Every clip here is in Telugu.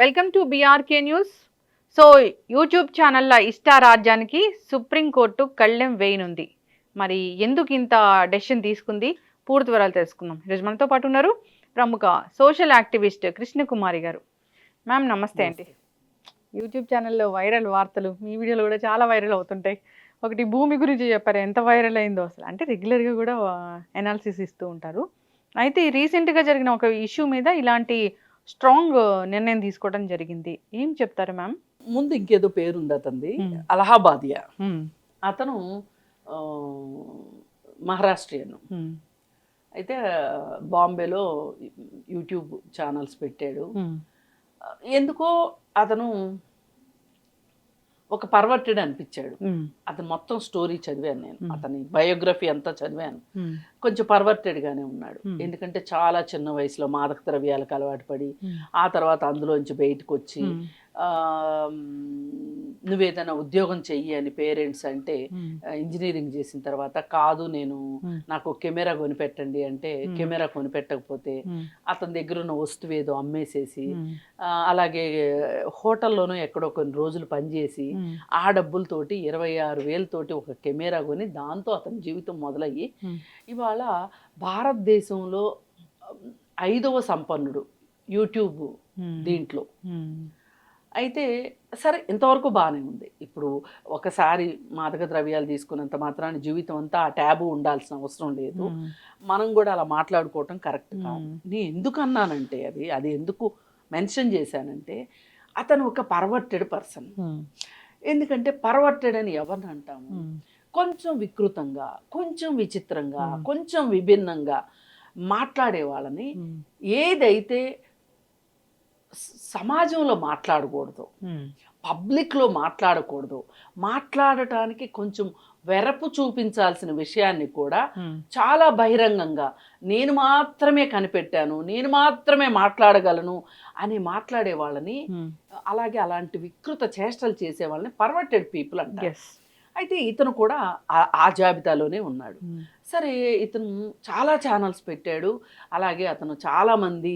Welcome to BRK news. So YouTube ఛానళ్ళ ఇష్టారాజ్యానికి సుప్రీంకోర్టు కళ్ళెం వేయనుంది. మరి ఎందుకు ఇంత డెసిషన్ తీసుకుంది, పూర్తి వివరాలు తెలుసుకుందాం. ఈరోజు మనతో పాటు ఉన్నారు ప్రముఖ సోషల్ యాక్టివిస్ట్ కృష్ణకుమారి గారు. మ్యామ్ నమస్తే అండి. యూట్యూబ్ ఛానల్లో వైరల్ వార్తలు, మీ వీడియోలు కూడా చాలా వైరల్ అవుతుంటాయి. ఒకటి భూమి గురించి చెప్పారు, ఎంత వైరల్ అయిందో అసలు. అంటే రెగ్యులర్గా కూడా ఎనాలిసిస్ ఇస్తూ ఉంటారు. అయితే రీసెంట్గా జరిగిన ఒక ఇష్యూ మీద ఇలాంటి స్ట్రాంగ్ నిర్ణయం తీసుకోవడం జరిగింది. ఏం చెప్తారు మ్యామ్? ముందు ఇంకేదో పేరుంది అతనిది, అలహాబాదియా. అతను మహారాష్ట్రియన్. అయితే బాంబేలో యూట్యూబ్ ఛానల్స్ పెట్టాడు. ఎందుకో అతను ఒక పర్వర్టెడ్ అనిపించాడు. అతను మొత్తం స్టోరీ చదివాను నేను, అతని బయోగ్రఫీ అంతా చదివాను. కొంచెం పర్వర్టెడ్గానే ఉన్నాడు. ఎందుకంటే చాలా చిన్న వయసులో మాదక ద్రవ్యాలకు అలవాటు పడి ఆ తర్వాత అందులోంచి బయటకు వచ్చి నువ్వేదైనా ఉద్యోగం చెయ్యి అని పేరెంట్స్ అంటే ఇంజనీరింగ్ చేసిన తర్వాత కాదు నేను నాకు కెమెరా కొనిపెట్టండి అంటే కెమెరా కొనిపెట్టకపోతే అతని దగ్గర ఉన్న వస్తువు ఏదో అమ్మేసేసి అలాగే హోటల్లోనూ ఎక్కడో కొన్ని రోజులు పనిచేసి ఆ డబ్బులతోటి 26,000 ఒక కెమెరా కొని దాంతో అతని జీవితం మొదలయ్యి ఇవాళ భారతదేశంలో 5వ సంపన్నుడు యూట్యూబ్ దీంట్లో. అయితే సరే ఇంతవరకు బాగానే ఉంది. ఇప్పుడు ఒకసారి మాదక ద్రవ్యాలు తీసుకున్నంత మాత్రాన్ని జీవితం అంతా ఆ ట్యాబు ఉండాల్సిన అవసరం లేదు. మనం కూడా అలా మాట్లాడుకోవటం కరెక్ట్ కాదు. నేను ఎందుకు అన్నానంటే అది ఎందుకు మెన్షన్ చేశానంటే అతను ఒక పర్వర్టెడ్ పర్సన్. ఎందుకంటే పర్వర్టెడ్ అని ఎవరిని అంటాము? కొంచెం వికృతంగా, కొంచెం విచిత్రంగా, కొంచెం విభిన్నంగా మాట్లాడే వాళ్ళని, ఏదైతే సమాజంలో మాట్లాడకూడదు, పబ్లిక్లో మాట్లాడకూడదు, మాట్లాడటానికి కొంచెం వెరపు చూపించాల్సిన విషయాన్ని కూడా చాలా బహిరంగంగా నేను మాత్రమే కనిపెట్టాను, నేను మాత్రమే మాట్లాడగలను అని మాట్లాడే వాళ్ళని, అలాగే అలాంటి వికృత చేష్టలు చేసే వాళ్ళని పర్వర్టెడ్ పీపుల్ అంటారు. అయితే ఇతను కూడా ఆ జాబితాలోనే ఉన్నాడు. సరే ఇతను చాలా ఛానల్స్ పెట్టాడు. అలాగే అతను చాలామంది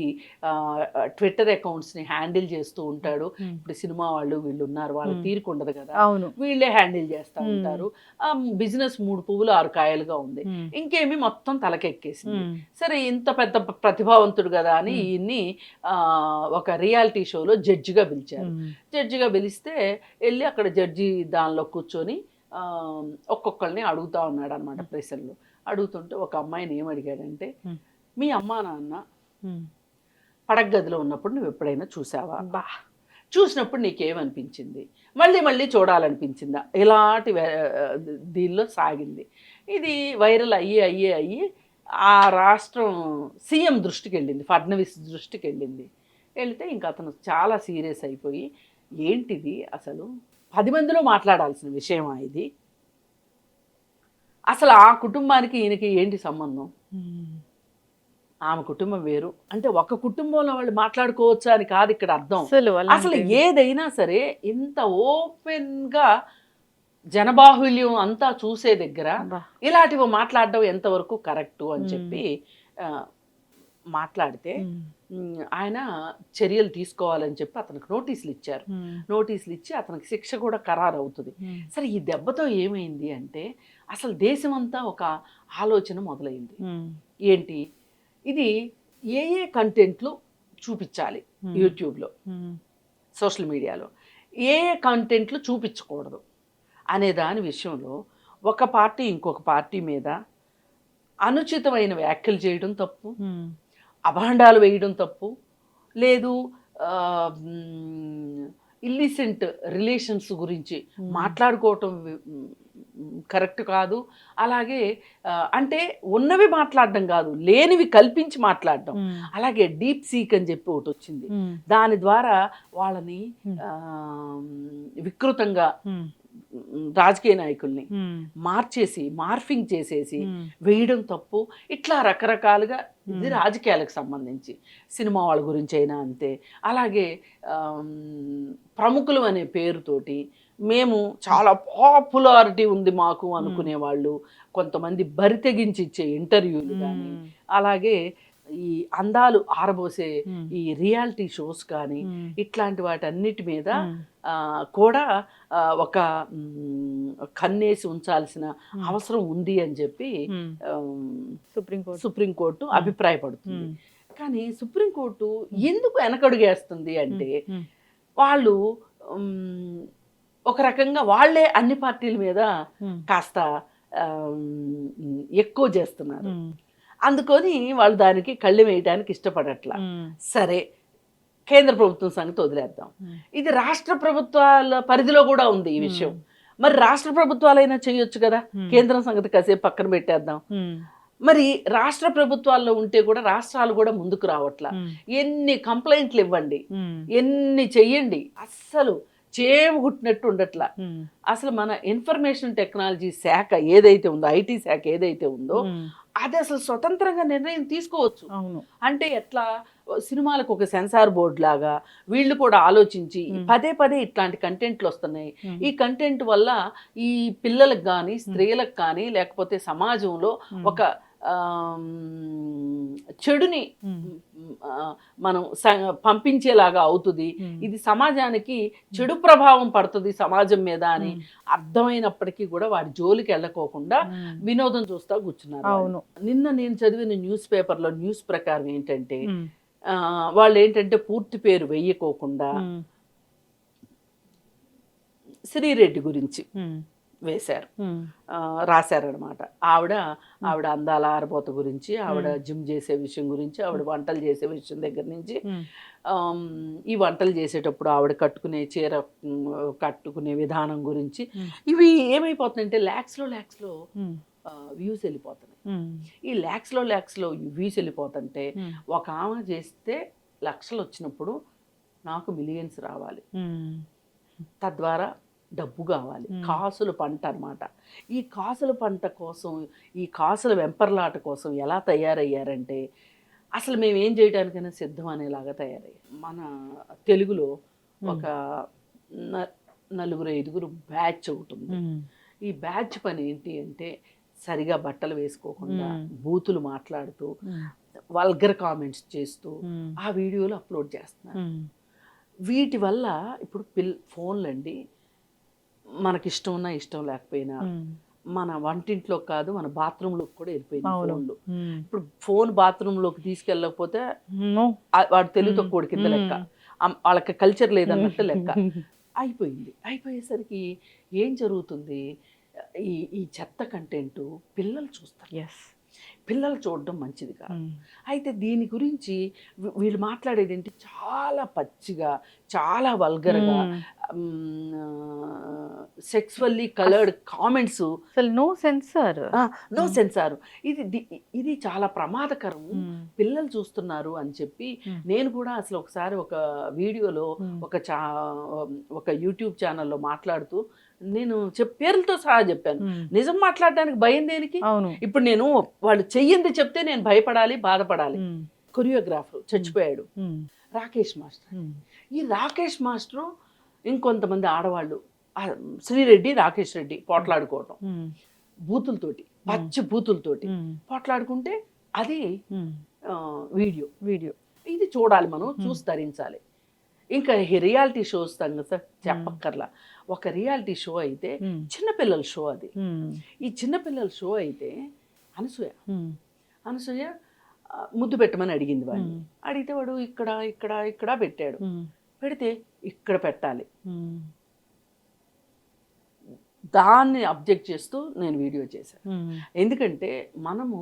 ట్విట్టర్ అకౌంట్స్ని హ్యాండిల్ చేస్తూ ఉంటాడు. ఇప్పుడు సినిమా వాళ్ళు వీళ్ళు ఉన్నారు, వాళ్ళకి తీరుకుండదు కదా, వీళ్ళే హ్యాండిల్ చేస్తూ ఉంటారు. బిజినెస్ 3 పువ్వులు 6 కాయలుగా ఉంది, ఇంకేమి మొత్తం తలకెక్కేసింది. సరే ఇంత పెద్ద ప్రతిభావంతుడు కదా అని ఈయన్ని ఒక రియాలిటీ షోలో జడ్జిగా పిలిచారు. జడ్జిగా పిలిస్తే వెళ్ళి అక్కడ జడ్జి దానిలో కూర్చొని ఒక్కొక్కరిని అడుగుతూ ఉన్నాడు అనమాట. ప్రశ్నలు అడుగుతుంటే ఒక అమ్మాయిని ఏం అడిగాడంటే, మీ అమ్మా నాన్న పడక గదిలో ఉన్నప్పుడు నువ్వు ఎప్పుడైనా చూసావా? చూసినప్పుడు నీకేమనిపించింది? మళ్ళీ మళ్ళీ చూడాలనిపించిందా? ఇలాంటి దీనిలో సాగింది. ఇది వైరల్ అయ్యి ఆ రాష్ట్రం సీఎం దృష్టికి వెళ్ళింది, ఫడ్నవీస్ దృష్టికి వెళ్ళింది. వెళితే ఇంకా అతను చాలా సీరియస్ అయిపోయి, ఏంటిది అసలు 10 మందిలో మాట్లాడాల్సిన విషయమా ఇది? అసలు ఆ కుటుంబానికి ఈయనకి ఏంటి సంబంధం? ఆమె కుటుంబం వేరు అంటే ఒక కుటుంబంలో వాళ్ళు మాట్లాడుకోవచ్చా అని కాదు ఇక్కడ అర్థం. అసలు ఏదైనా సరే ఇంత ఓపెన్గా జనబాహుల్యం అంతా చూసే దగ్గర ఇలాంటివి మాట్లాడడం ఎంతవరకు కరెక్టు అని చెప్పి మాట్లాడితే ఆయన చర్యలు తీసుకోవాలని చెప్పి అతనికి నోటీసులు ఇచ్చారు. నోటీసులు ఇచ్చి అతనికి శిక్ష కూడా ఖరారు అవుతుంది. సరే ఈ దెబ్బతో ఏమైంది అంటే అసలు దేశమంతా ఒక ఆలోచన మొదలైంది. ఏంటి ఇది, ఏ కంటెంట్లు చూపించాలి యూట్యూబ్లో, సోషల్ మీడియాలో, ఏ కంటెంట్లు చూపించకూడదు అనే దాని విషయంలో ఒక పార్టీ ఇంకొక పార్టీ మీద అనుచితమైన వ్యాఖ్యలు చేయడం తప్పు, అభాండాలు వేయడం తప్పు, లేదు ఇల్లిసెంట్ రిలేషన్స్ గురించి మాట్లాడుకోవటం కరెక్ట్ కాదు. అలాగే అంటే ఉన్నవి మాట్లాడడం కాదు, లేనివి కల్పించి మాట్లాడడం. అలాగే డీప్ సీక్ అని చెప్పి ఒకటి వచ్చింది, దాని ద్వారా వాళ్ళని వికృతంగా రాజకీయ నాయకుల్ని మార్ఫింగ్ చేసేసి వేయడం తప్పు. ఇట్లా రకరకాలుగా ఇది రాజకీయాలకు సంబంధించి, సినిమా వాళ్ళ గురించి అయినా అంతే. అలాగే ప్రముఖులు అనే పేరుతోటి మేము చాలా పాపులారిటీ ఉంది మాకు అనుకునే వాళ్ళు కొంతమంది బరి తెగించి ఇచ్చే ఇంటర్వ్యూలు కానీ, అలాగే ఈ అందాలు ఆరబోసే Hmm. ఈ రియాలిటీ షోస్ కానీ Hmm. ఇట్లాంటి వాటన్నిటి మీద Hmm. కూడా ఒక కన్నేసి ఉంచాల్సిన Hmm. అవసరం ఉంది అని చెప్పి Hmm. సుప్రీంకోర్టు సుప్రీంకోర్టు అభిప్రాయపడుతుంది. Hmm. కానీ సుప్రీంకోర్టు ఎందుకు వెనకడుగేస్తుంది అంటే Hmm. వాళ్ళు ఉమ్, ఒక రకంగా వాళ్ళే అన్ని పార్టీల మీద Hmm. కాస్త ఎక్కువ చేస్తున్నారు. Hmm. అందుకని వాళ్ళు దానికి కళ్ళు వేయడానికి ఇష్టపడట్లా. Hmm. సరే, కేంద్ర ప్రభుత్వం సంగతి వదిలేద్దాం. Hmm. ఇది రాష్ట్ర ప్రభుత్వాల పరిధిలో కూడా ఉంది ఈ విషయం. మరి రాష్ట్ర ప్రభుత్వాలైనా చేయొచ్చు కదా. Hmm. కేంద్రం సంగతి కాసేపు పక్కన పెట్టేద్దాం. Hmm. మరి రాష్ట్ర ప్రభుత్వాల్లో ఉంటే కూడా రాష్ట్రాలు కూడా ముందుకు రావట్లా. Hmm. ఎన్ని కంప్లైంట్లు ఇవ్వండి, Hmm. ఎన్ని చెయ్యండి, అస్సలు చేవు గుట్టినట్టు ఉండట్లా. Hmm. అసలు మన ఇన్ఫర్మేషన్ టెక్నాలజీ శాఖ ఏదైతే ఉందో, ఐటీ శాఖ ఏదైతే ఉందో, Hmm. అది అసలు స్వతంత్రంగా నిర్ణయం తీసుకోవచ్చు. అవును. అంటే ఎట్లా, సినిమాలకు ఒక సెన్సార్ బోర్డు లాగా వీళ్ళు కూడా ఆలోచించి పదే పదే ఇట్లాంటి కంటెంట్లు వస్తున్నాయి. ఈ కంటెంట్ వల్ల ఈ పిల్లలకు కానీ స్త్రీలకు కానీ లేకపోతే సమాజంలో ఒక చెడుని మనం పంపించేలాగా అవుతుంది. ఇది సమాజానికి చెడు ప్రభావం పడుతుంది సమాజం మీద అని అర్థమైనప్పటికీ కూడా వాడి జోలికి వెళ్ళకోకుండా వినోదం చూస్తా కూర్చున్నారు. అవును. నిన్న నేను చదివిన న్యూస్ పేపర్లో న్యూస్ ప్రకారం ఏంటంటే వాళ్ళు ఏంటంటే పూర్తి పేరు వెయ్యకోకుండా శ్రీరెడ్డి గురించి వేశారు, రాశారనమాట. ఆవిడ అందాల ఆరబోత గురించి, ఆవిడ జిమ్ చేసే విషయం గురించి, ఆవిడ వంటలు చేసే విషయం దగ్గర నుంచి, ఈ వంటలు చేసేటప్పుడు ఆవిడ కట్టుకునే చీర కట్టుకునే విధానం గురించి, ఇవి ఏమైపోతున్నాయంటే ల్యాక్స్లో వ్యూస్ వెళ్ళిపోతున్నాయి. ఈ ల్యాక్స్లో వ్యూస్ వెళ్ళిపోతుంటే ఒక ఆమె చేస్తే లక్షలు వచ్చినప్పుడు నాకు మిలియన్స్ రావాలి, తద్వారా డబ్బు కావాలి, కాసుల పంట అన్నమాట. ఈ కాసుల పంట కోసం, ఈ కాసుల వెంపర్లాట కోసం ఎలా తయారయ్యారంటే అసలు మేము ఏం చేయడానికైనా సిద్ధం అనేలాగా తయారయ్యారు. మన తెలుగులో ఒక 4-5 బ్యాచ్ ఒకటి ఉంది. ఈ బ్యాచ్ పని ఏంటి అంటే సరిగా బట్టలు వేసుకోకుండా బూతులు మాట్లాడుతూ వల్గర్ కామెంట్స్ చేస్తూ ఆ వీడియోలు అప్లోడ్ చేస్తున్నారు. వీటి వల్ల ఇప్పుడు ఫోన్లు అండి, మనకి ఇష్టం ఉన్నా ఇష్టం లేకపోయినా మన వంటింట్లో కాదు మన బాత్రూంలోకి కూడా వెళ్ళిపోయింది ఫోన్లు. ఇప్పుడు ఫోన్ బాత్రూంలోకి తీసుకెళ్ళకపోతే వాడు తెలుగుతో కూడి కింద లెక్క, వాళ్ళకి కల్చర్ లేదన్నట్టు లెక్క అయిపోయింది. అయిపోయేసరికి ఏం జరుగుతుంది, ఈ చెత్త కంటెంట్ పిల్లలు చూస్తారు. పిల్లలు చూడడం మంచిది కాదు. అయితే దీని గురించి వీళ్ళు మాట్లాడేది ఏంటి, చాలా పచ్చిగా, చాలా వల్గర్గా, సెక్సువల్లీ కలర్డ్ కామెంట్స్, అసలు నో సెన్సార్. ఇది చాలా ప్రమాదకరం, పిల్లలు చూస్తున్నారు అని చెప్పి నేను కూడా అసలు ఒకసారి ఒక వీడియోలో ఒక యూట్యూబ్ ఛానల్లో మాట్లాడుతూ నేను పేర్లతో సహా చెప్పాను. నిజం మాట్లాడడానికి భయం దేనికి? ఇప్పుడు నేను వాళ్ళు చెయ్యింది చెప్తే నేను భయపడాలి, బాధపడాలి. కొరియోగ్రాఫర్ చచ్చిపోయాడు, రాకేష్ మాస్టర్. ఈ రాకేష్ మాస్టర్ ఇంకొంతమంది ఆడవాళ్ళు, శ్రీరెడ్డి, రాకేష్ రెడ్డి పోట్లాడుకోవటం, బూతులతోటి, పచ్చి బూతులతోటి పోట్లాడుకుంటే అది వీడియో ఇది చూడాలి, మనం చూసి ధరించాలి. ఇంకా రియాలిటీ షోస్ సంగతి చెప్పక్కర్లా. ఒక రియాలిటీ షో అయితే చిన్నపిల్లల షో, అది ఈ చిన్నపిల్లల షో అయితే అనసూయ ముద్దు పెట్టమని అడిగింది వాడిని. అడిగితే వాడు ఇక్కడ ఇక్కడ ఇక్కడ పెట్టాడు. పెడితే ఇక్కడ పెట్టాలి, దాన్ని అబ్జెక్ట్ చేస్తూ నేను వీడియో చేశాను. ఎందుకంటే మనము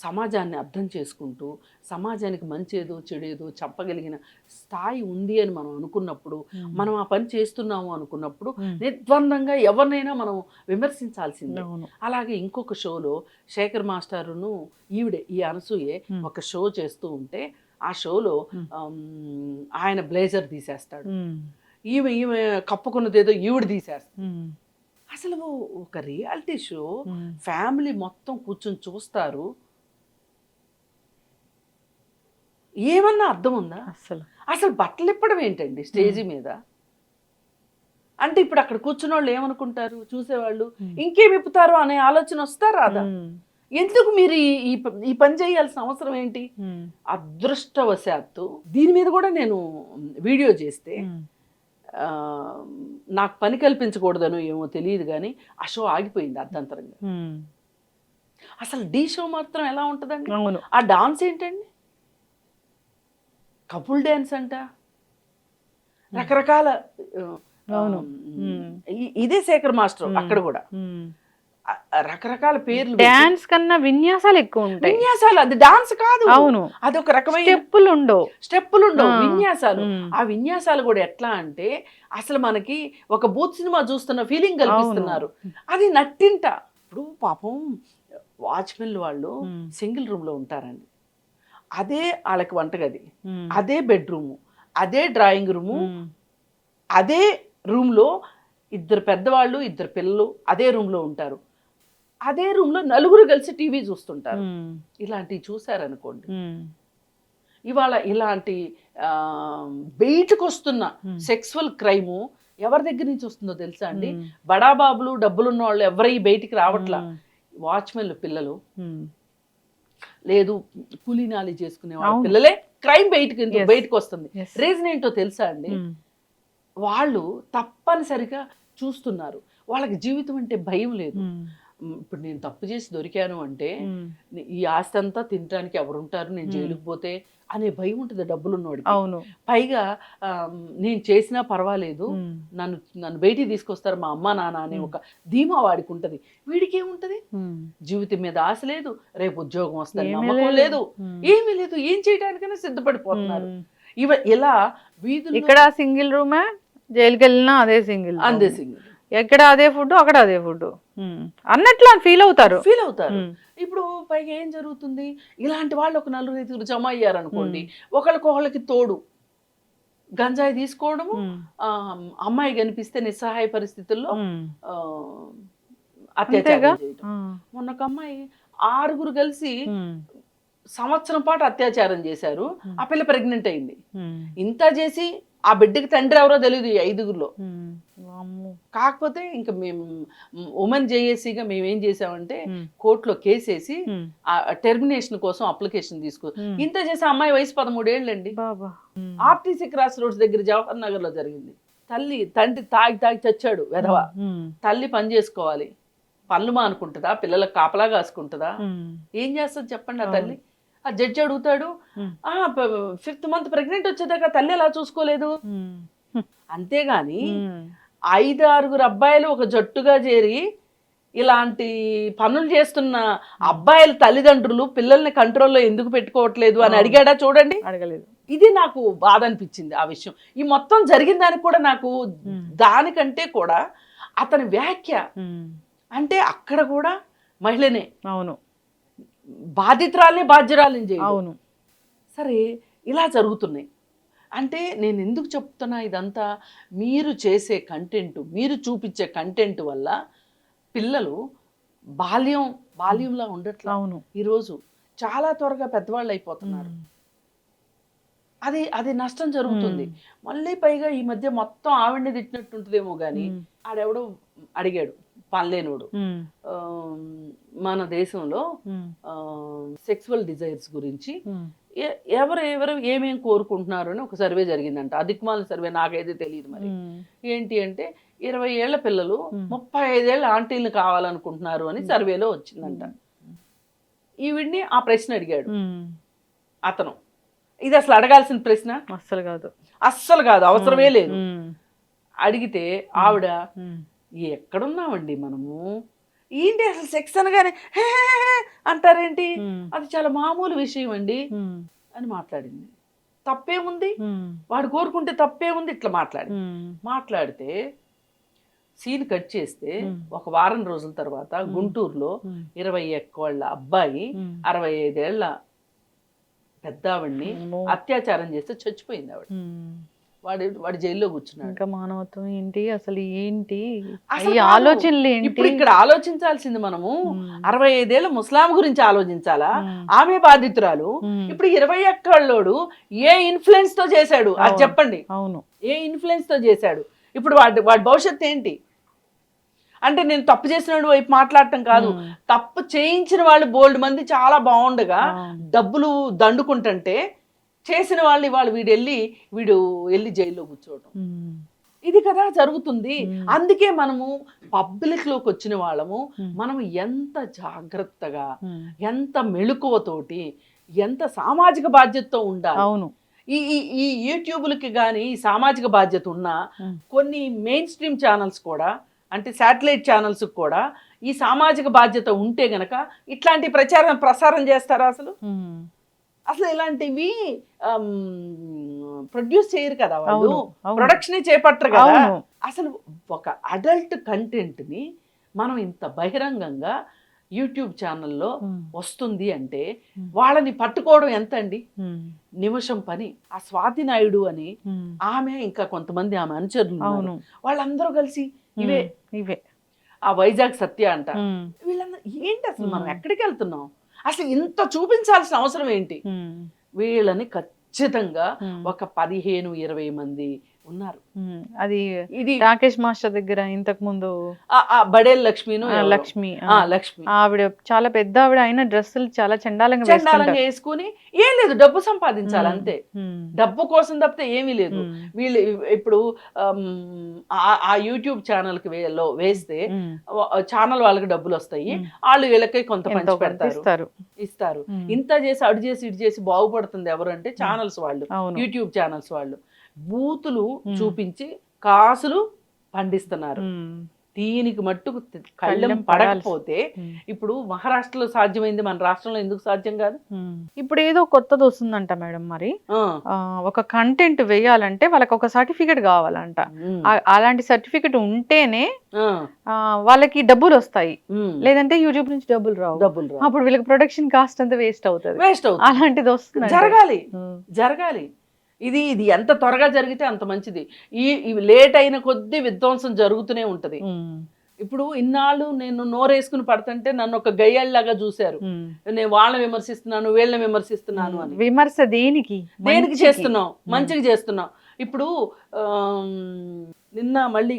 సమాజాన్ని అర్థం చేసుకుంటూ సమాజానికి మంచేదో చెడేదో చెప్పగలిగిన స్థాయి ఉంది అని మనం అనుకున్నప్పుడు, మనం ఆ పని చేస్తున్నాము అనుకున్నప్పుడు నిర్ద్వందంగా ఎవరినైనా మనం విమర్శించాల్సిందే. అలాగే ఇంకొక షోలో శేఖర్ మాస్టరును ఈ అనసూయే ఒక షో చేస్తూ ఉంటే ఆ షోలో ఆయన బ్లేజర్ తీసేస్తాడు, ఈమె కప్పుకున్నదేదో ఈవిడ తీసేస్తాడు. అసలు ఒక రియాలిటీ షో ఫ్యామిలీ మొత్తం కూర్చొని చూస్తారు, ఏమన్నా అర్థం ఉందా? అసలు బట్టలు ఇప్పడం ఏంటండి స్టేజీ మీద? అంటే ఇప్పుడు అక్కడ కూర్చున్న వాళ్ళు ఏమనుకుంటారు, చూసేవాళ్ళు ఇంకేమి ఇప్పుతారు అనే ఆలోచన వస్తారా? రాదా? ఎందుకు మీరు ఈ పని చేయాల్సిన అవసరం ఏంటి? అదృష్టవశాత్తు దీని మీద కూడా నేను వీడియో చేస్తే నాకు పని కల్పించకూడదనో ఏమో తెలియదు కానీ ఆ షో ఆగిపోయింది అర్ధంతరంగా. అసలు ఢీ షో మాత్రం ఎలా ఉంటుందండి? ఆ డాన్స్ ఏంటండి? కపుల్ డ్యాన్స్ అంట, రకరకాల ఇదే శేఖర్ మాస్టర్ అక్కడ కూడా రకరకాల పేర్లు. డాన్స్ కన్నా విన్యాసాలు ఎక్కువ ఉంటాయి. విన్యాసాలు, అది డాన్స్ కాదు. అవును, అది ఒక రకమైన స్టెప్పులు ఉండవు, విన్యాసాలు. ఆ విన్యాసాలు కూడా ఎట్లా అంటే అసలు మనకి ఒక బూత్ సినిమా చూస్తున్న ఫీలింగ్ కల్పిస్తున్నారు. అది నట్టింట. ఇప్పుడు పాపం వాచ్మెన్ వాళ్ళు సింగిల్ రూమ్ లో ఉంటారండి. అదే వాళ్ళకి వంటగది, అదే బెడ్రూము, అదే డ్రాయింగ్ రూము, అదే రూమ్ లో ఇద్దరు పెద్దవాళ్ళు ఇద్దరు పిల్లలు అదే రూమ్ లో ఉంటారు. అదే రూమ్ లో నలుగురు కలిసి టీవీ చూస్తుంటారు. ఇలాంటివి చూసారనుకోండి, ఇవాళ ఇలాంటి బయటకు వస్తున్న సెక్సువల్ క్రైము ఎవరి దగ్గర నుంచి వస్తుందో తెలుసా అండి? బడాబాబులు డబ్బులున్న వాళ్ళు ఎవరై బయటికి రావట్లా. వాచ్మెన్లు పిల్లలు, లేదు కూలీనాలి చేసుకునే వాళ్ళ పిల్లలే క్రైమ్ బయటకు వస్తుంది. రీజన్ ఏంటో తెలుసా అండి? వాళ్ళు తప్పనిసరిగా చూస్తున్నారు. వాళ్ళకి జీవితం అంటే భయం లేదు. ఇప్పుడు నేను తప్పు చేసి దొరికాను అంటే ఈ ఆస్తి అంతా తినడానికి ఎవరుంటారు, నేను జైలుకు పోతే అనే భయం ఉంటుంది డబ్బులున్నోడికి. అవును. పైగా నేను చేసినా పర్వాలేదు, నన్ను బయటికి తీసుకొస్తారు మా అమ్మ నాన్న అనే ఒక ధీమా వాడికి ఉంటది. వీడికి ఏముంటది? జీవితం మీద ఆశ లేదు, రేపు ఉద్యోగం వస్తుంది నమ్మకం లేదు, ఏమీ లేదు. ఏం చేయడానికైనా సిద్ధపడిపోతున్నారు. ఇలా వీధులు. ఇక్కడ సింగిల్ రూమే, జైలుకి వెళ్ళినా అదే సింగిల్, ఎక్కడ అదే ఫుడ్, అక్కడ అదే ఫుడ్ అన్నట్లు ఫీల్ అవుతారు. ఇప్పుడు పైగా ఏం జరుగుతుంది? ఇలాంటి వాళ్ళు ఒక 4-5 జమ అయ్యారనుకోండి, ఒకళ్ళకొకళ్ళకి తోడు గంజాయి తీసుకోవడము, అమ్మాయి కనిపిస్తే నిస్సహాయ పరిస్థితుల్లో అత్యాచారం చేయడం. మొన్న ఒక అమ్మాయి 6 కలిసి సంవత్సరం పాటు అత్యాచారం చేశారు. ఆ పిల్ల ప్రెగ్నెంట్ అయింది. ఇంత చేసి ఆ బిడ్డకి తండ్రి ఎవరో తెలియదు 5గురిలో. కాకపోతే ఇంకా మేము ఉమెన్ జేఏసీగా మేము ఏం చేసామంటే కోర్టులో కేసేసి టెర్మినేషన్ కోసం అప్లికేషన్ ఇంత చేసి అమ్మాయి వయసు 13 ఏళ్ళండి. ఆర్టీసీ క్రాస్ రోడ్స్ దగ్గర జవహర్ నగర్ లో జరిగింది. తండ్రి తాగి చచ్చాడు వెధవ. తల్లి పని చేసుకోవాలి, పనులు మానుకుంటుందా, పిల్లలకు కాపలా కాసుకుంటుందా, ఏం చేస్తుంది చెప్పండి? ఆ తల్లి ఆ జడ్జి అడుగుతాడు, 5th మంత్ ప్రెగ్నెంట్ వచ్చేదాకా తల్లి ఎలా చూసుకోలేదు? అంతేగాని 5-6 అబ్బాయిలు ఒక జట్టుగా చేరి ఇలాంటి పనులు చేస్తున్న అబ్బాయిల తల్లిదండ్రులు పిల్లల్ని కంట్రోల్లో ఎందుకు పెట్టుకోవట్లేదు అని అడిగాడా? చూడండి, అడగలేదు. ఇది నాకు బాధ అనిపించింది ఆ విషయం. ఈ మొత్తం జరిగిన దానికి కూడా నాకు దానికంటే కూడా అతని వ్యాఖ్య అంటే అక్కడ కూడా మహిళనే, అవును, బాధ్యురాలని చేయ. అవును, సరే ఇలా జరుగుతున్నాయి అంటే నేను ఎందుకు చెప్తున్నా ఇదంతా? మీరు చేసే కంటెంట్, మీరు చూపించే కంటెంట్ వల్ల పిల్లలు బాల్యంలా ఉండట్లా. అవును, ఈరోజు చాలా త్వరగా పెద్దవాళ్ళు అయిపోతున్నారు. అది నష్టం జరుగుతుంది. మళ్ళీ పైగా ఈ మధ్య మొత్తం ఆవిడ్ని తిట్టినట్టుంటుందేమో కానీ ఆడెవడో అడిగాడు, పనిలేనోడు, మన దేశంలో సెక్సువల్ డిజైర్స్ గురించి ఎవరు ఏమేం కోరుకుంటున్నారు అని ఒక సర్వే జరిగిందంట. అదిక్మాల సర్వే, నాకైతే తెలియదు మరి ఏంటి అంటే 20 ఏళ్ల పిల్లలు 35 ఏళ్ల ఆంటీలు కావాలనుకుంటున్నారు అని సర్వేలో వచ్చిందంట. ఈవిడ్ని ఆ ప్రశ్న అడిగాడు అతను. ఇది అసలు అడగాల్సిన ప్రశ్న అస్సలు కాదు, అవసరమే లేదు. అడిగితే ఆవిడ, ఎక్కడున్నామండి మనము, ఏంటి అసలు సెక్స్ అనగానే అంటారేంటి, అది చాలా మామూలు విషయం అండి అని మాట్లాడింది. తప్పేముంది, వాడు కోరుకుంటే తప్పేముంది? ఇట్లా మాట్లాడితే సీన్ కట్ చేస్తే ఒక వారం రోజుల తర్వాత గుంటూరులో 21 ఏళ్ల అబ్బాయి 65 ఏళ్ల పెద్దావిడ్ని అత్యాచారం చేస్తే చచ్చిపోయింది ఆవిడ. వాడు జైల్లో కూర్చున్నాడు. ఇంకా మానవత్వం ఏంటి అసలు, ఏంటి ఆలోచనలు ఏంటి? ఇప్పుడు ఇక్కడ ఆలోచించాల్సింది మనము 65 ఏళ్ల ముస్లాం గురించి ఆలోచించాలా? ఆమె బాధితురాలు. ఇప్పుడు 21 ఏళ్ళోడు ఏ ఇన్ఫ్లుయెన్స్ తో చేశాడు అది చెప్పండి. అవును, ఏ ఇన్ఫ్లుయెన్స్ తో చేశాడు? ఇప్పుడు వాడి భవిష్యత్తు ఏంటి? అంటే నేను తప్పు చేసిన వైపు మాట్లాడటం కాదు, తప్పు చేయించిన వాళ్ళు బోల్డ్ మంది చాలా బాగుండగా డబ్బులు దండుకుంటుంటే చేసిన వాళ్ళు ఇవాళ వీడు వెళ్ళి జైల్లో కూర్చోవడం, ఇది కదా జరుగుతుంది. అందుకే మనము పబ్లిక్ లోకి వచ్చిన వాళ్ళము మనం ఎంత జాగ్రత్తగా, ఎంత మెళుకువతోటి, ఎంత సామాజిక బాధ్యతతో ఉండాలి. అవును, ఈ యూట్యూబ్లకి కానీ ఈ సామాజిక బాధ్యత ఉన్న కొన్ని మెయిన్ స్ట్రీమ్ ఛానల్స్ కూడా, అంటే శాటిలైట్ ఛానల్స్ కూడా ఈ సామాజిక బాధ్యత ఉంటే గనక ఇట్లాంటి ప్రసారం చేస్తారా? అసలు ఇలాంటివి ప్రొడ్యూస్ చేయరు కదా వాళ్ళు, ప్రొడక్షన్ చేపట్టరు కదా. అసలు ఒక అడల్ట్ కంటెంట్ ని మనం ఇంత బహిరంగంగా యూట్యూబ్ ఛానల్లో వస్తుంది అంటే వాళ్ళని పట్టుకోవడం ఎంత అండి, నిమిషం పని. ఆ స్వాతి నాయుడు అని ఆమె, ఇంకా కొంతమంది ఆమె అనుచరులు, వాళ్ళందరూ కలిసి ఇవే ఆ వైజాగ్ సత్య అంట, వీళ్ళందరూ ఏంటి అసలు మనం ఎక్కడికి వెళ్తున్నాం, అసలు ఇంత చూపించాల్సిన అవసరం ఏంటి? వీళ్ళని ఖచ్చితంగా ఒక 15-20 మంది ఉన్నారు. అది ఇది రాకేష్ మాస్టర్ దగ్గర ఇంతకు ముందు బడేల్ లక్ష్మి ఆవిడ చాలా పెద్ద ఆవిడ, అయిన డ్రెస్సులు చాలా చండాలంగా వేసుకుని, ఏం లేదు డబ్బు సంపాదించాలి అంతే, డబ్బు కోసం తప్పితే ఏమీ లేదు. వీళ్ళు ఇప్పుడు ఆ యూట్యూబ్ ఛానల్ కి వేస్తే ఛానల్ వాళ్ళకి డబ్బులు వస్తాయి, వాళ్ళు వీళ్ళకి కొంత పంచి పెడతారు, ఇస్తారు. ఇంత చేసి అడు చేసి ఇటు చేసి బాగుపడుతుంది ఎవరు అంటే ఛానల్స్ వాళ్ళు, యూట్యూబ్ ఛానల్స్ వాళ్ళు. బూతులు చూపించి కాసులు పండిస్తున్నారు. దీనికి మట్టుకు కళ్ళెం పడకపోతే ఇప్పుడు మహారాష్ట్రలో సాధ్యమైంది, మన రాష్ట్రంలో ఎందుకు సాధ్యం కాదు? ఇప్పుడు ఏదో కొత్తది వస్తుందంట మేడం, మరి ఒక కంటెంట్ వేయాలంటే వాళ్ళకి ఒక సర్టిఫికెట్ కావాలంట. అలాంటి సర్టిఫికెట్ ఉంటేనే వాళ్ళకి డబ్బులు వస్తాయి, లేదంటే యూట్యూబ్ నుంచి డబ్బులు రావు. అప్పుడు వీళ్ళకి ప్రొడక్షన్ కాస్ట్ అంతా వేస్ట్ అవుతుంది. అలాంటిది వస్తుంది, జరగాలి. ఇది ఎంత త్వరగా జరిగితే అంత మంచిది. ఈ లేట్ అయిన కొద్దీ విధ్వంసం జరుగుతూనే ఉంటది. ఇప్పుడు ఇన్నాళ్ళు నేను నోరేసుకుని పడుతుంటే నన్ను ఒక గయ్యాళ్ళలాగా చూశారు, నేను వాళ్ళని విమర్శిస్తున్నాను వీళ్ళని విమర్శిస్తున్నాను అని. విమర్శ దేనికి చేస్తున్నాం? మంచిగా చేస్తున్నాం. ఇప్పుడు నిన్న మళ్ళీ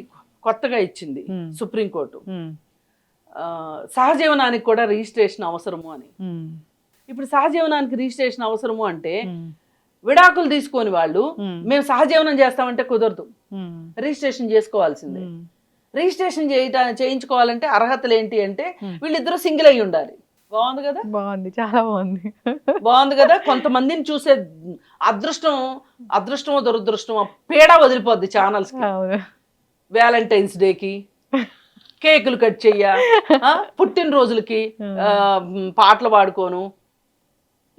కొత్తగా ఇచ్చింది సుప్రీంకోర్టు, సహజీవనానికి కూడా రిజిస్ట్రేషన్ అవసరము అని. ఇప్పుడు సహజీవనానికి రిజిస్ట్రేషన్ అవసరము అంటే విడాకులు తీసుకొని వాళ్ళు మేము సహజీవనం చేస్తామంటే కుదరదు, రిజిస్ట్రేషన్ చేసుకోవాల్సిందే. రిజిస్ట్రేషన్ చేయించుకోవాలంటే అర్హతలు ఏంటి అంటే వీళ్ళిద్దరూ సింగిల్ అయి ఉండాలి. బాగుంది కదా? బాగుంది, చాలా బాగుంది కదా. కొంతమందిని చూసే అదృష్టమో దురదృష్టమో పేడా వదిలిపోద్ది ఛానల్స్ కి. వ్యాలంటైన్స్ డేకి కేకులు కట్ చెయ్య, పుట్టినరోజులకి పాటలు పాడుకోను,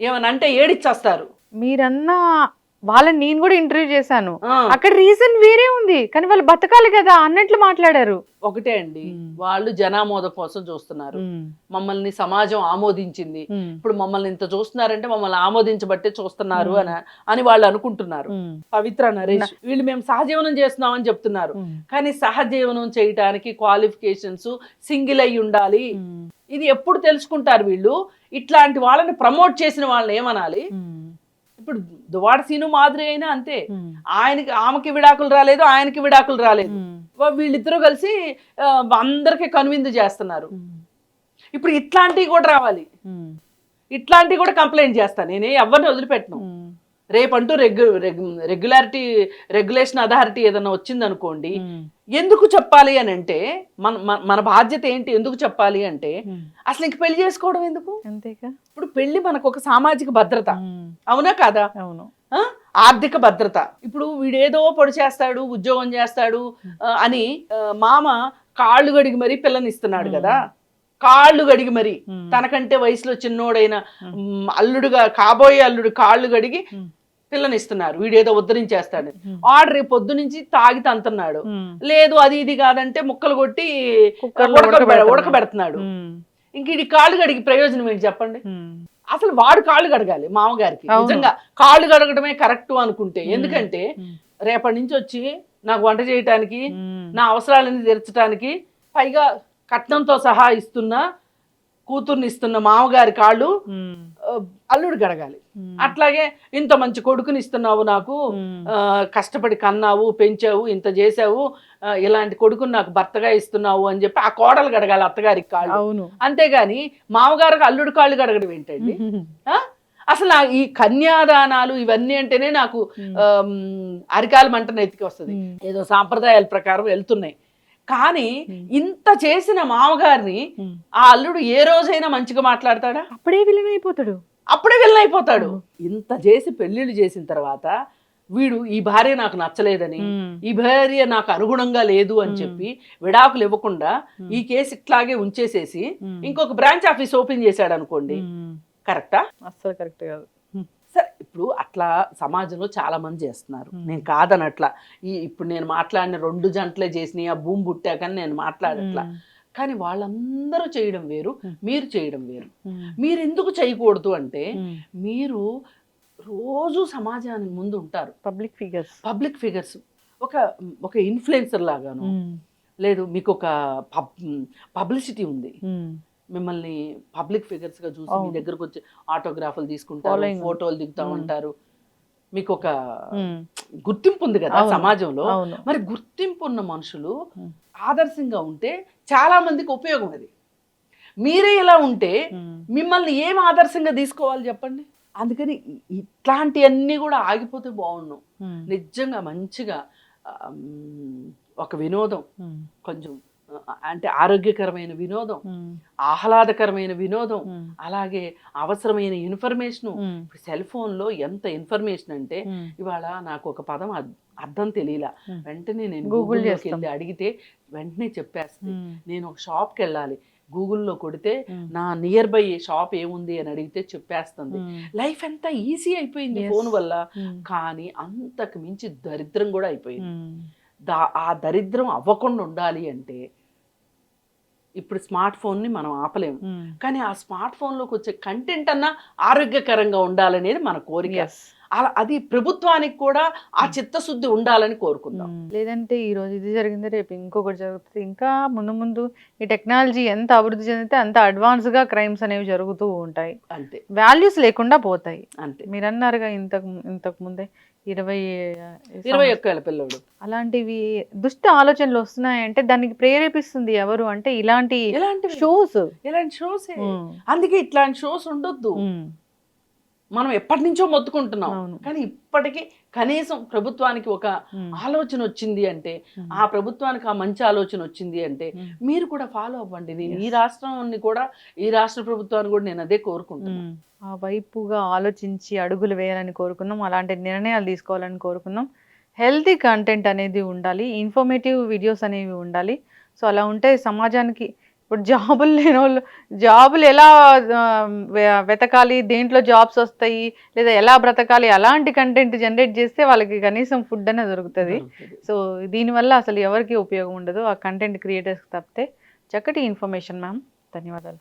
ఏమని అంటే ఏడిచ్చేస్తారు. మీరన్నా వాళ్ళని నేను కూడా ఇంటర్వ్యూ చేశాను, అక్కడ రీజన్ వేరే ఉంది, కానీ వాళ్ళు బతకాలి కదా అన్నట్లు మాట్లాడారు. ఒకటే అండి, వాళ్ళు జనామోదం కోసం చూస్తున్నారు. మమ్మల్ని సమాజం ఆమోదించింది, ఇప్పుడు మమ్మల్ని ఇంత చూస్తున్నారంటే మమ్మల్ని ఆమోదించబట్టే చూస్తున్నారు అని వాళ్ళు అనుకుంటున్నారు. పవిత్ర నరేష్ వీళ్ళు మేము సహజీవనం చేస్తున్నామని చెప్తున్నారు, కానీ సహజీవనం చేయడానికి క్వాలిఫికేషన్స్ సింగిల్ అయి ఉండాలి. ఇది ఎప్పుడు తెలుసుకుంటారు వీళ్ళు? ఇట్లాంటి వాళ్ళని ప్రమోట్ చేసిన వాళ్ళని ఏమనాలి? ఇప్పుడు దువాడ సీను మాదిరి అయినా అంతే, ఆమెకి విడాకులు రాలేదు, ఆయనకి విడాకులు రాలేదు, వీళ్ళిద్దరూ కలిసి అందరికి కనువిందు చేస్తున్నారు. ఇప్పుడు ఇట్లాంటివి కూడా రావాలి, ఇట్లాంటివి కూడా కంప్లైంట్ చేస్తాను. నేనే ఎవరిని వదిలిపెట్టను. రేపంటూ రెగ్యులేషన్ అథారిటీ ఏదైనా వచ్చింది అనుకోండి, ఎందుకు చెప్పాలి అని అంటే మన బాధ్యత ఏంటి, ఎందుకు చెప్పాలి అంటే అసలు ఇంక పెళ్లి చేసుకోవడం ఎందుకు? అంతేగా. ఇప్పుడు పెళ్లి మనకు ఒక సామాజిక భద్రత, అవునా కాదా? అవును. ఆర్థిక భద్రత. ఇప్పుడు వీడేదో పొడి చేస్తాడు, ఉద్యోగం చేస్తాడు అని మామ కాళ్ళు గడిగి మరీ పిల్లనిస్తున్నాడు కదా, కాళ్ళు గడిగి మరి తనకంటే వయసులో చిన్నోడైన అల్లుడుగా కాబోయే అల్లుడు కాళ్ళు గడిగి పిల్లనిస్తున్నారు, వీడేదో ఉద్ధరించేస్తాడు. ఆర్డర్ పొద్దు నుంచి తాగి తంతున్నాడు, లేదు అది ఇది కాదంటే ముక్కలు కొట్టి ఉడకబెడుతున్నాడు. ఇంక ఇది కాళ్ళు గడిగి ప్రయోజనం ఏంటి చెప్పండి? అసలు వాడు కాళ్ళు గడగాలి మామగారికి. నిజంగా కాళ్ళు గడగడమే కరెక్ట్ అనుకుంటే, ఎందుకంటే రేపటి నుంచి వచ్చి నాకు వంట చేయటానికి, నా అవసరాలన్నీ తీర్చడానికి, పైగా కట్నంతో సహా ఇస్తున్న కూతుర్ని ఇస్తున్న మామగారి కాళ్ళు అల్లుడు గడగాలి. అట్లాగే ఇంత మంచి కొడుకుని ఇస్తున్నావు నాకు, కష్టపడి కన్నావు పెంచావు ఇంత చేసావు, ఇలాంటి కొడుకుని నాకు భర్తగా ఇస్తున్నావు అని చెప్పి ఆ కోడలు గడగాలి అత్తగారికి కాళ్ళు. అవును. అంతేగాని మామగారికి అల్లుడు కాళ్ళు గడగడం ఏంటండి? అసలు ఈ కన్యాదానాలు ఇవన్నీ అంటేనే నాకు అరికాల మంట నెత్తికి వస్తుంది. ఏదో సాంప్రదాయాల ప్రకారం వెళ్తున్నాయి. కానీ ఇంత చేసిన మామగారిని ఆ అల్లుడు ఏ రోజైనా మంచిగా మాట్లాడతాడా? అప్పుడే విలన్ అయిపోతాడు. అప్పుడే వెళ్ళైపోతాడు. ఇంత చేసి పెళ్లిళ్ళు చేసిన తర్వాత వీడు ఈ భార్య నాకు నచ్చలేదని, ఈ భార్య నాకు అనుగుణంగా లేదు అని చెప్పి విడాకులు ఇవ్వకుండా ఈ కేసు ఇట్లాగే ఉంచేసేసి ఇంకొక బ్రాంచ్ ఆఫీస్ ఓపెన్ చేశాడు అనుకోండి, కరెక్టా? అస్సలు కరెక్ట్ కాదు. సరే, ఇప్పుడు అట్లా సమాజంలో చాలా మంది చేస్తున్నారు, నేను కాదనట్లా. ఇప్పుడు నేను మాట్లాడిన 2 జంటలే చేసినాయి, ఆ భూమి పుట్టాకని నేను మాట్లాడట్లా. కానీ వాళ్ళందరూ చేయడం వేరు, మీరు చేయడం వేరు. మీరు ఎందుకు చేయకూడదు అంటే, మీరు రోజు సమాజానికి ముందు ఉంటారు, పబ్లిక్ ఫిగర్స్, ఒక ఇన్ఫ్లుయెన్సర్ లాగాను, లేదు మీకు ఒక పబ్లిసిటీ ఉంది, మిమ్మల్ని పబ్లిక్ ఫిగర్స్ గా చూసి మీ దగ్గరకు వచ్చి ఆటోగ్రాఫ్లు తీసుకుంటారు, ఫోటోలు దిగుతా ఉంటారు, మీకు ఒక గుర్తింపు ఉంది కదా సమాజంలో. మరి గుర్తింపు ఉన్న మనుషులు ఆదర్శంగా ఉంటే చాలా మందికి ఉపయోగం అది. మీరే ఇలా ఉంటే మిమ్మల్ని ఏం ఆదర్శంగా తీసుకోవాలి చెప్పండి? అందుకని ఇట్లాంటివన్నీ కూడా ఆగిపోతే బాగుండు. నిజంగా మంచిగా ఒక వినోదం, కొంచెం అంటే ఆరోగ్యకరమైన వినోదం, ఆహ్లాదకరమైన వినోదం, అలాగే అవసరమైన ఇన్ఫర్మేషన్. ఇప్పుడు సెల్ ఫోన్లో ఎంత ఇన్ఫర్మేషన్ అంటే, ఇవాళ నాకు ఒక పదం అర్థం తెలియలా, వెంటనే నేను గూగుల్లోకి వెళ్ళి అడిగితే వెంటనే చెప్పేస్తుంది. నేను ఒక షాప్కి వెళ్ళాలి, గూగుల్లో కొడితే నా నియర్ బై షాప్ ఏముంది అని అడిగితే చెప్పేస్తుంది. లైఫ్ ఎంత ఈజీ అయిపోయింది ఫోన్ వల్ల. కానీ అంతకు మించి దరిద్రం కూడా అయిపోయింది. ఆ దరిద్రం అవ్వకుండా ఉండాలి అంటే ఇప్పుడు స్మార్ట్ ఫోన్ని మనం ఆపలేము, కానీ ఆ స్మార్ట్ ఫోన్లోకి వచ్చే కంటెంట్ అన్నా ఆరోగ్యకరంగా ఉండాలనేది మన కోరిక. అది ప్రభుత్వానికి కూడా ఆ చిత్తశుద్ధి ఉండాలని కోరుకుందాం. లేదంటే ఈ రోజు ఇది జరిగింది, రేపు ఇంకొకటి జరుగుతుంది. ఇంకా ముందు ముందు ఈ టెక్నాలజీ ఎంత అభివృద్ధి చెందితే అంత అడ్వాన్స్ గా క్రైమ్స్ అనేవి జరుగుతూ ఉంటాయి. అంతే, వాల్యూస్ లేకుండా పోతాయి. అంతే. మీరు అన్నారుగా ఇంతకు ముందే 21 ఏళ్ల పిల్లడు. అలాంటివి దుష్ట ఆలోచనలు వస్తున్నాయంటే దానికి ప్రేరేపిస్తుంది ఎవరు అంటే ఇలాంటి షోస్. అందుకే ఇట్లాంటి షోస్ ఉండొద్దు. మనం ఎప్పటి నుంచో మొత్తుకుంటున్నాం, కానీ ఇప్పటికీ కనీసం ప్రభుత్వానికి ఒక ఆలోచన వచ్చింది అంటే, ఆ ప్రభుత్వానికి ఆ మంచి ఆలోచన వచ్చింది అంటే మీరు కూడా ఫాలో అవ్వండి. నేను ఈ రాష్ట్రాన్ని కూడా, ఈ రాష్ట్ర ప్రభుత్వాన్ని కూడా నేను అదే కోరుకుంటున్నాను. ఆ వైపుగా ఆలోచించి అడుగులు వేయాలని కోరుకున్నాం, అలాంటి నిర్ణయాలు తీసుకోవాలని కోరుకున్నాం. హెల్తీ కంటెంట్ అనేది ఉండాలి, ఇన్ఫర్మేటివ్ వీడియోస్ అనేవి ఉండాలి. సో అలా ఉంటే సమాజానికి ఇప్పుడు జాబులు లేని వాళ్ళు జాబులు ఎలా వెతకాలి, దేంట్లో జాబ్స్ వస్తాయి, లేదా ఎలా బ్రతకాలి, అలాంటి కంటెంట్ జనరేట్ చేస్తే వాళ్ళకి కనీసం ఫుడ్ అనేది దొరుకుతుంది. సో దీనివల్ల అసలు ఎవరికి ఉపయోగం ఉండదు, ఆ కంటెంట్ క్రియేటర్స్కి తప్పితే. చక్కటి ఇన్ఫర్మేషన్ మ్యామ్, ధన్యవాదాలు.